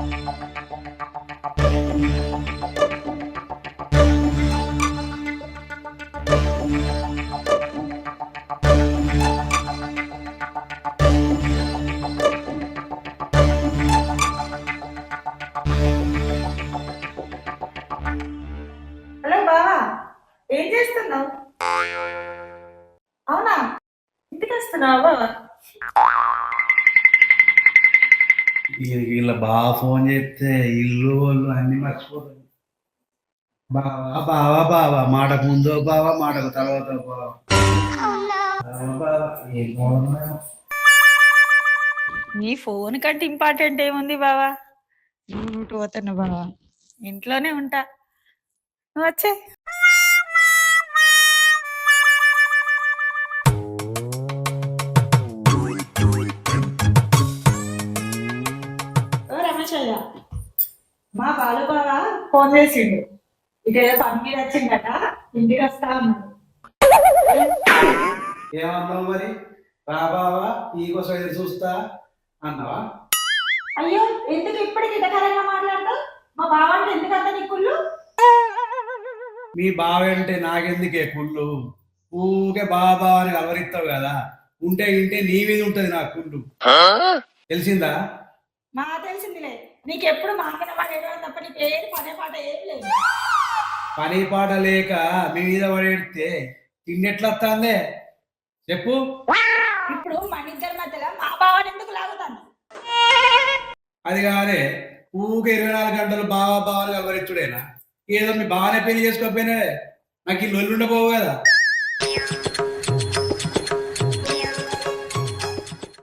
Hello బావా, ఏం చేస్తున్నావు? అవునా, ఇంటికి వస్తున్నావా? వీళ్ళ బాగా ఫోన్ చేస్తే ఇల్లు వాళ్ళు అన్ని మర్చిపోతారు. బావా బావా బావా, మాటకు ముందో బావా, మాటకు తర్వాత బావా. బావా బావా, ఏం బాగున్నాయో. నీ ఫోన్ కంటే ఇంపార్టెంట్ ఏముంది బావా? నువ్వు పోతున్నా బావా, ఇంట్లోనే ఉంటా, నువ్వు వచ్చే. ఓ రమేశయ్య, మా బాలు బావా ఫోన్ చేసిండు. ఇదేదో పని మీద వచ్చిందట, ఇంటికి వస్తా అన్నాడు. ఏమన్నావు మరి? రా బావా, నీకోసం ఎదురు చూస్తా అన్నావా? అయ్యో, ఎందుకు ఇప్పటికి ఇటకరంగా మాట్లాడతావు? మా బావ అంటే ఎందుకంత నీ కుళ్ళు? మీ బావంటే నాకెందుకే కుళ్ళు? ఊకే బాబా అని కలవరిస్తావు కదా, ఉంటే ఇంటే నీ మీద ఉంటది నా కుళ్ళు. తెలిసిందా? మా తెలిసిందిలే, నీకెప్పుడు మాకిన మాట ఏడవడం తప్ప నీకు ఏది పనే పాట ఏం లేదు. పని పాట లేక మీ మీద పడేడితే తిన్నెట్లా వస్తాందే చెప్పు. ఇప్పుడు మన ఇద్దరి మధ్యలో మా బావని ఎందుకు లాగుతాను? అది కాదే, ఊకే 24 గంటలు బావా బావాలు కలవరిచ్చుడేనా? ఏదో మీ బాగానే పెళ్లి చేసుకోకపోయినా నాకు ఈ లొల్లి ఉండబోవు కదా.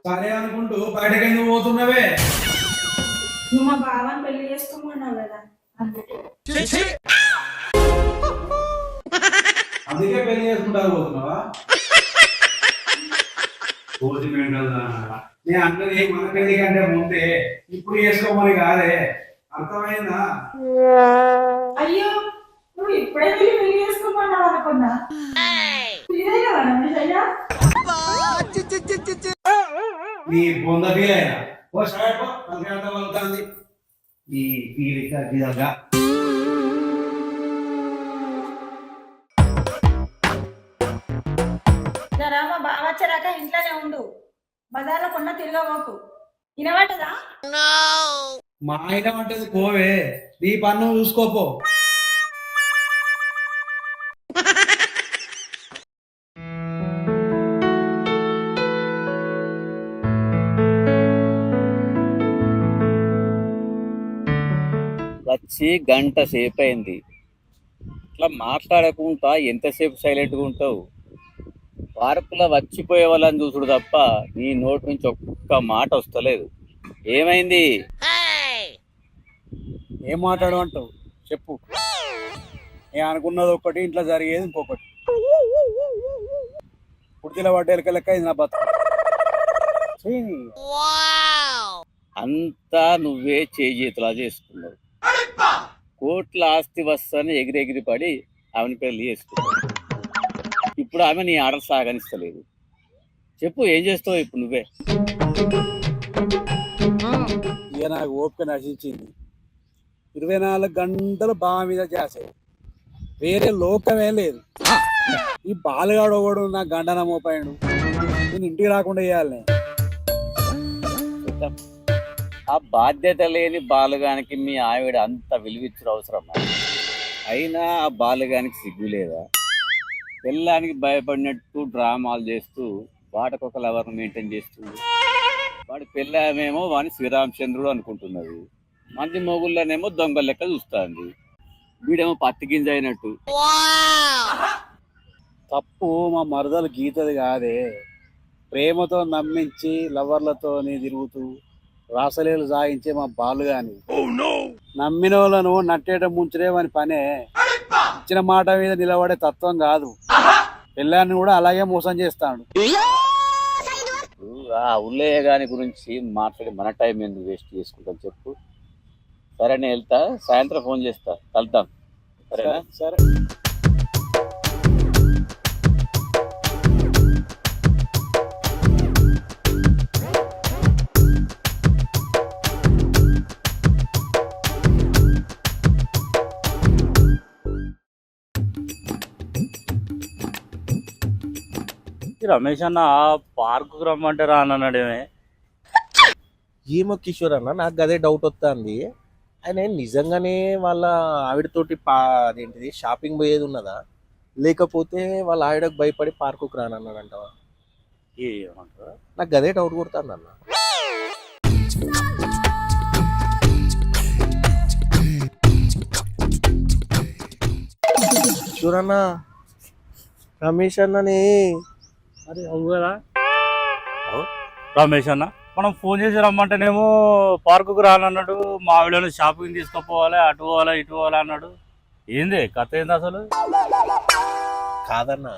సరే అనుకుంటూ బయటకి ఎందుకు పోతున్నవే? నువ్వు మా బావని పెళ్లి చేసుకోమన్నావు కదా, అందుకే. అందుకే పెళ్లి చేసుకుంటా పోతున్నావా? కోతి మెంటల్దా. నేను అన్నది మన పెళ్లి కంటే ముందే ఇప్పుడు చేసుకోమని కాదే, అర్థమైందా? అయ్యో, నువ్వు ఇప్పుడే వెళ్ళి పెళ్లి చేసుకోమన్నావు అనుకున్నా. ఇదే కదా రమేశయ్య? నీ పొంద ఫీల్ అయినా ఓ షాట్ అవుతుంది ఈ ఫీల్గా. జరా మా బావ వచ్చారాక ఇంట్లోనే ఉండు, బజార్లో కొన్న తిరగబోకు. వినబట్టదా? మా ఆయన అంటది పోవే, నీ పన్ను చూసుకోపో. వచ్చి గంట సేపు అయింది. ఇట్లా మాట్లాడకుండా ఎంతసేపు సైలెంట్గా ఉంటావు? పార్కులో వచ్చిపోయే వాళ్ళని చూసుడు తప్ప నీ నోటి నుంచి ఒక్క మాట వస్తలేదు. ఏమైంది? ఏం మాట్లాడమంటావు చెప్పు. నేను అనుకున్నది ఒకటి, ఇంట్లో జరిగేది ఇంకొకటి. కుర్చీల పడ్డేలక లెక్క ఇది నా బతుకు. అంతా నువ్వే చేతులా చేసుకున్నావు. కోట్ల ఆస్తి వస్తానే ఎగిరెగిరి పడి ఆమెను పెళ్లి చేసుకున్నావు. ఇప్పుడు ఆమె నీ ఆర్డర్ సాగనిస్తలేదు. చెప్పు, ఏం చేస్తావు ఇప్పుడు నువ్వే? ఇక నాకు ఓపిక నశించింది. 24 గంటలు బాగా మీద చేసే, వేరే లోకమే లేదు. ఈ బాలుగాడు ఒకడు నా గండన మోపాడు, నేను ఇంటికి రాకుండా చేయాలి. ఆ బాధ్యత లేని బాలుగానికి మీ ఆవిడ అంత విలువిచ్చుడు అవసరమా? అయినా ఆ బాలుగానికి సిగ్గు లేదా? పెళ్ళానికి భయపడినట్టు డ్రామాలు చేస్తూ వాటికొక లవర్ను మెయింటైన్ చేస్తుంది. వాడి పెళ్ళామేమో వాడిని శ్రీరామచంద్రుడు అనుకుంటున్నది, మంది మొగుళ్ళనేమో దొంగ లెక్క చూస్తుంది. వీడేమో పత్తి గింజ అయినట్టు. తప్పు మా మరదలు గీతది కాదే, ప్రేమతో నమ్మించి లవర్లతో తిరుగుతూ రాసలీలు సాగించే మా బాలు గాని నమ్మిన వాళ్ళను నట్టేట ముంచడే అని పనే. ఇచ్చిన మాట మీద నిలబడే తత్వం కాదు. పిల్లాన్ని కూడా అలాగే మోసం చేస్తాడు. ఆ ఉల్లయ్య గాని గురించి మాట్లాడి మన టైం ఎందుకు వేస్ట్ చేసుకుంటాం చెప్పు. సరే, నేను వెళ్తా, సాయంత్రం ఫోన్ చేస్తా, కలుద్దాం. సరేనా? సరే. ఈ రమేష్ అన్న పార్కుకు రమ్మంటే రానన్నాడేమే. ఏమో కిషోర్ అన్న, నాకు అదే డౌట్ వస్తుంది. ఆయన నిజంగానే వాళ్ళ ఆవిడతోటి అదేంటిది షాపింగ్ పోయేది ఉన్నదా, లేకపోతే వాళ్ళ ఆవిడకు భయపడి పార్కుకు రానన్నాడంటవా? ఏమంటారు? నాకు అదే డౌట్ కొడుతుంది అన్న. కిషోర్ అన్న, రమేష్ అన్నని అరే అవు కదా రమేష్ అన్న, మనం ఫోన్ చేసి రమ్మంటేనేమో పార్కుకు రానన్నాడు, మా ఆవిడని షాపింగ్ తీసుకుపోవాలి, అటు పోవాలి ఇటు పోవాలి అన్నాడు. ఏంది కథ ఏంది అసలు? కాదన్న,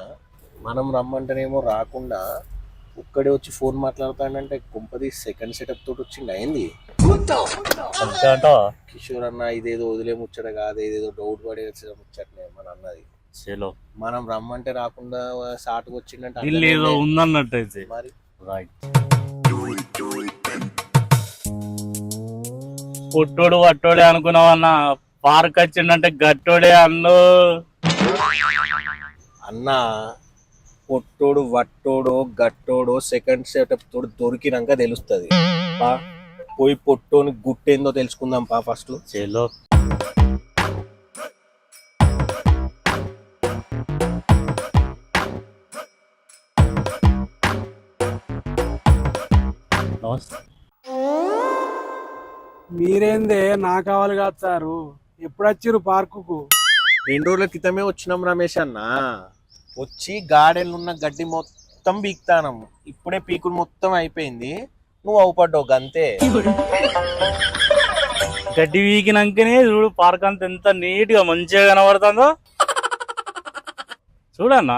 మనం రమ్మంటేనేమో రాకుండా ఒక్కడే వచ్చి ఫోన్ మాట్లాడతాడంటే కుంపది సెకండ్ సెటప్ తోటి వచ్చింది అయింది. అంతే అంటావా? కిషోర్ అన్న, ఇదేదో వదిలే ముచ్చట కాదు, ఇదేదో డౌట్ పడే ముచ్చటనే మన అన్నది. చలో మనం రమ్మంటే రాకుండా సాటుకు వచ్చిందంటే ఇల్లు ఏదో ఉందన్నట్టు అయితే. మరి రైట్. పుట్టోడు వట్టోడే అనుకున్నావన్న, పార్క్ వచ్చిండంటే గట్టోడే అన్ను. అన్న, పొట్టోడు వట్టోడో గట్టోడో సెకండ్ సెటప్ తోడు దొరికినాక తెలుస్తుంది. పోయి పొట్టోని గుట్టేందో తెలుసుకుందాం పా ఫస్ట్. చలో నమస్తే. మీరేందే నా కావాలి కాదు సారు, ఎప్పుడు వచ్చిర్రు పార్కుకు? 2 రోజుల క్రితమే వచ్చినాం రమేష్ అన్న. వచ్చి గార్డెన్ ఉన్న గడ్డి మొత్తం పీకుతానం. ఇప్పుడే పీకుడు మొత్తం అయిపోయింది, నువ్వు అవుపడ్డావు గంతే. గడ్డి వీకినాకనే చూడు పార్క్ అంతా ఎంత నీట్ గా మంచిగా కనబడుతుందో చూడన్నా.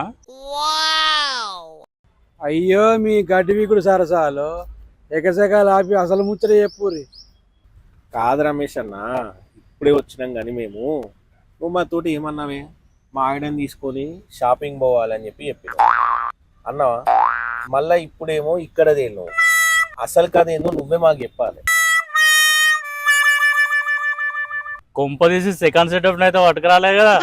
అయ్యో మీ గడ్డి వీకుడు సరసాలు ఎకసెకాలు ఆపి అసలు ముచ్చట చెప్పురి. కాదు రమేష్ అన్న, ఇప్పుడే వచ్చినాం కానీ మేము, నువ్వు మా తోటి ఏమన్నావే, మా ఆవిడని తీసుకొని షాపింగ్ పోవాలని చెప్పినావు అన్నావా? మళ్ళా ఇప్పుడేమో ఇక్కడ తేలినావు. అసలు కదేందో నువ్వే మాకు చెప్పాలి. కొంప తీసి సెకండ్ సెటప్ అయితే పట్టుకురాలే కదా.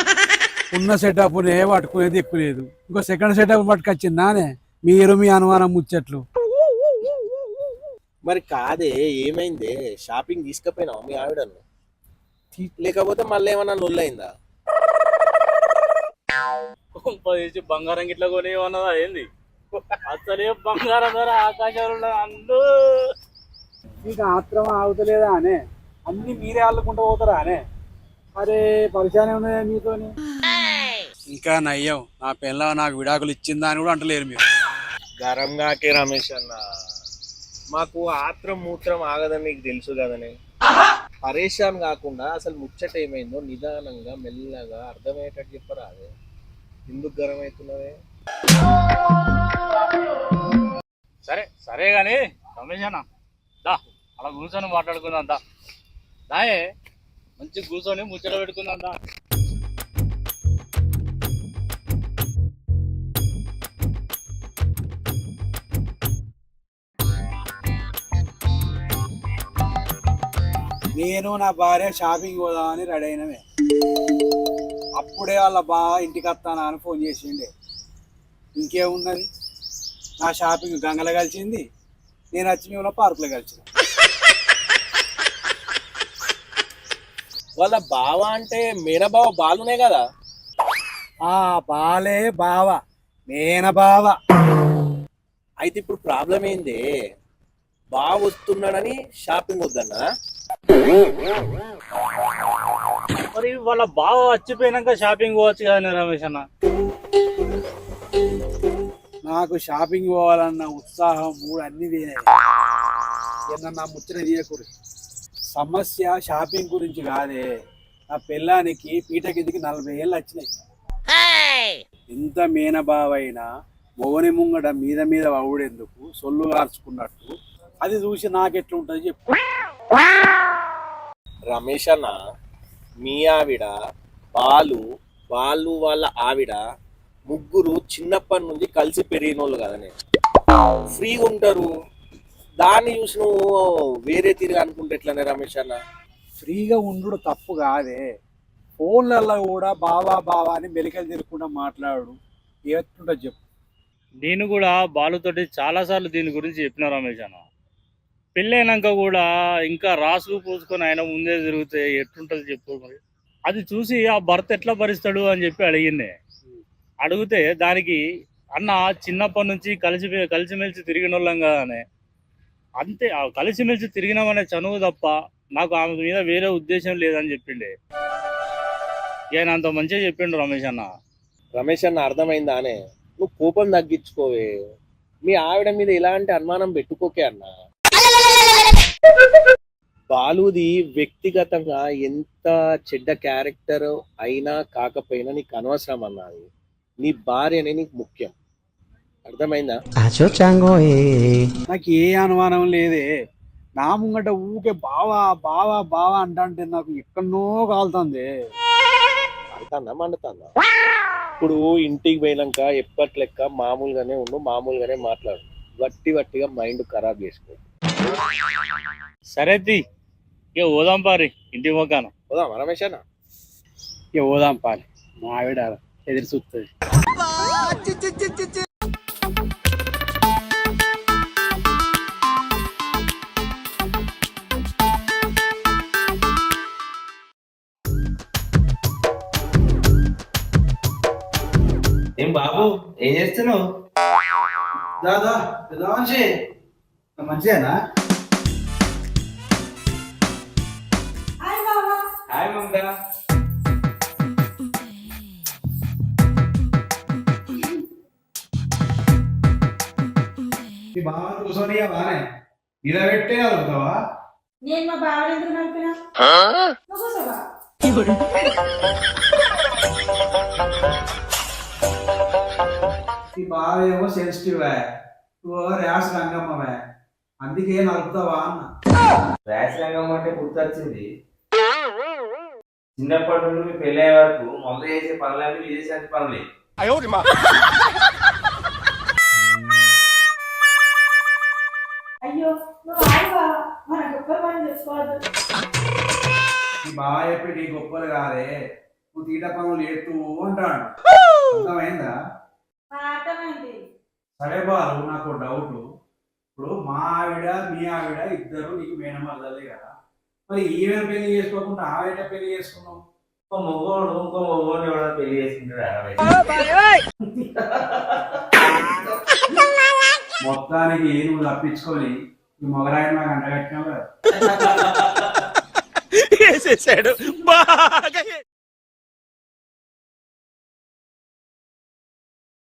ఉన్న సెటప్ పట్టుకునేది ఎక్కువ లేదు, ఇంకో సెకండ్ సెటప్ పట్టుకొచ్చిందానే మీరు మీ అనుమానం ముచ్చట్లు. మరి కాదే, ఏమైందే? షాపింగ్ తీసుకుపోయినావా మీ ఆవిడను? లేకపోతే మళ్ళీ ఏమన్నా నొల్లైందా? కొంప తీసి బంగారం గిట్ల కొని ఉన్నదా ఏంది? అసలే బంగారం ధర ఆకాశంలో అందు. మీకు ఆత్రం ఆగుతలేదా అనే, అన్ని మీరే అల్లుకుంటూ పోతారా అనే? అరే పరిచయం ఉన్నాయా మీతోని? ఇంకా నయ్యం, నా పిల్ల నాకు విడాకులు ఇచ్చిందా అని కూడా అంటలేరు మీరు. గరంగాకే రమేష్ అన్న, మాకు ఆత్రం మూత్రం ఆగదని నీకు తెలుసు కదనే. పరేషాన్ కాకుండా అసలు ముచ్చట ఏమైందో నిదానంగా మెల్లగా అర్థమయ్యేటట్టు చెప్పరా. అదే ఎందుకు గరం అవుతున్నదే? సరే సరే గాని రమేష్ అన్న, దా అలా కూర్చొని మాట్లాడుకుందాం. దాయే మంచి కూర్చొని ముచ్చట పెట్టుకుందాం. దా నేను నా భార్య షాపింగ్ పోదామని రెడీ అయినమే. అప్పుడే వాళ్ళ బావ ఇంటికి వస్తానా అని ఫోన్ చేసిండే. ఇంకేమున్నది, నా షాపింగ్ గంగలో కలిసింది, నేను వచ్చి మేము పార్కులో కలిసిన. వాళ్ళ బావ అంటే మేనబావ బాలునే కదా? ఆ బాలే బావ, మేన బావ. అయితే ఇప్పుడు ప్రాబ్లం ఏంది? బావ వస్తున్నాడని షాపింగ్ వద్దన్నా? మరి వాళ్ళ బావ వచ్చిపోయినాక షాపింగ్ పోవచ్చు కదా రమేష్ అన్న? నాకు షాపింగ్ పోవాలన్న ఉత్సాహం మూడు అన్ని వేనాయి. నా ముచ్చట తీయకూడదు. సమస్య షాపింగ్ గురించి కాదే, నా పిల్లానికి పీట కిందికి 40 ఏళ్ళు వచ్చినాయి. ఎంత మేనబావైనా మొగని ముంగడ మీద మీద అవుడెందుకు సొల్లు కార్చుకున్నట్టు, అది చూసి నాకెట్లుంటుంది చెప్పు. రమేష్ అన్న, మీ ఆవిడ బాలు, వాళ్ళు వాళ్ళ ఆవిడ ముగ్గురు చిన్నప్పటి నుంచి కలిసి పెరిగినోళ్ళు కదనే, ఫ్రీగా ఉంటారు. దాన్ని చూసి నువ్వు వేరే తిరిగి అనుకుంటే ఎట్లనే రమేష్ అన్న? ఫ్రీగా ఉండు తప్పు కాదే, ఫోన్లలో కూడా బావా బావా అని మెలికలు తిరగకుండా మాట్లాడు, ఎట్లుంటుంది చెప్పు. నేను కూడా బాలుతోటి చాలాసార్లు దీని గురించి చెప్పిన రమేష్ అన్న. పెళ్ళైనాక కూడా ఇంకా రాసుకు పూసుకొని ఆయన ముందే తిరిగితే ఎట్లుంటుంది చెప్పు మరి. అది చూసి ఆ భర్త ఎట్లా భరిస్తాడు అని చెప్పి అడిగింది. అడిగితే దానికి అన్న చిన్నప్పటి నుంచి కలిసిమెలిసి తిరిగిన వాళ్ళం కదానే, అంతే ఆ కలిసిమెలిసి తిరిగినామనే చనువు తప్ప నాకు ఆమె మీద వేరే ఉద్దేశం లేదని చెప్పిండే. ఆయన అంత మంచిగా చెప్పిండు రమేష్ అన్న. రమేష్ అన్న అర్థమైందానే, నువ్వు కోపం తగ్గించుకోవే, మీ ఆవిడ మీద ఇలాంటి అనుమానం పెట్టుకోకే అన్న. బాలుది వ్యక్తిగతంగా ఎంత చెడ్డ క్యారెక్టర్ అయినా కాకపోయినా నీకు అనవసరం అన్నది. నీ భార్యనే నీకు ముఖ్యం, అర్థమైందా? నాకు ఏ అనుమానం లేదే. నా ముంగట ఊకే బావా బావా బావా అంటే నాకు ఎక్కడనో కాలుతుంది. అంటన్నా మండుతుందా? ఇప్పుడు ఇంటికి పోయినాక ఎప్పటి లెక్క మామూలుగానే ఉండు, మామూలుగానే మాట్లాడు, వట్టిగా మైండ్ ఖరాబ్ చేసుకో. సరే ఇక పోదాం పారి ఇంటి మొక్కాను. పోదామా రమేష్ అన్న? ఇక పోదాం పాలి, మా ఆవిడ ఎదురు చూస్తుంది. ఏం బాబు, ఏం చేస్తున్నావు? దాదా పెద్ద మనిషి మంచిదేనా? హాయ్ బావా. హాయ్ మమత. ఈ బాగా కూర్చొని బాగానే ఇలా పెట్టే అడుగుతావా? నేను మా బావని ఎందుకు నడిపినా? నువ్వు కూర్చోవా? ఈ బాగా ఏమో సెన్సిటివ్, ర్యాస్ రంగమ్మవే, అందుకే నడుపుతావా అన్న. ర్యాష్ రంగం అంటే గుర్తొచ్చింది. చిన్నప్పటి నుండి మీ పెళ్ళే వరకు మొదలు చేసే పనులన్నీ విదేశానికి పనులే. అయ్యో నువ్వు హాయ్ బావా, మన గొప్ప పని చేసుకోవద్దు. ఈ బాగా చెప్పి నీ గొప్పలు కాదే, నువ్వు తీట పనులు చేస్తూ అంటాడు. అర్థమైందా? అర్థమైంది. సరే బాలు, నాకు డౌట్. ఇప్పుడు మా ఆవిడ మీ ఆవిడ ఇద్దరు నీకు మేనమల్లలే కదా, మరి ఈమె పెళ్లి చేసుకోకుండా ఆవిడ పెళ్లి చేసుకున్నావు? ఇంకో మొగోడు ఎవరైనా పెళ్లి చేసుకుంటాడు? మొత్తానికి నువ్వు తప్పించుకొని ఈ మొగరాయిని నాకు అంటగట్టినావు కదా.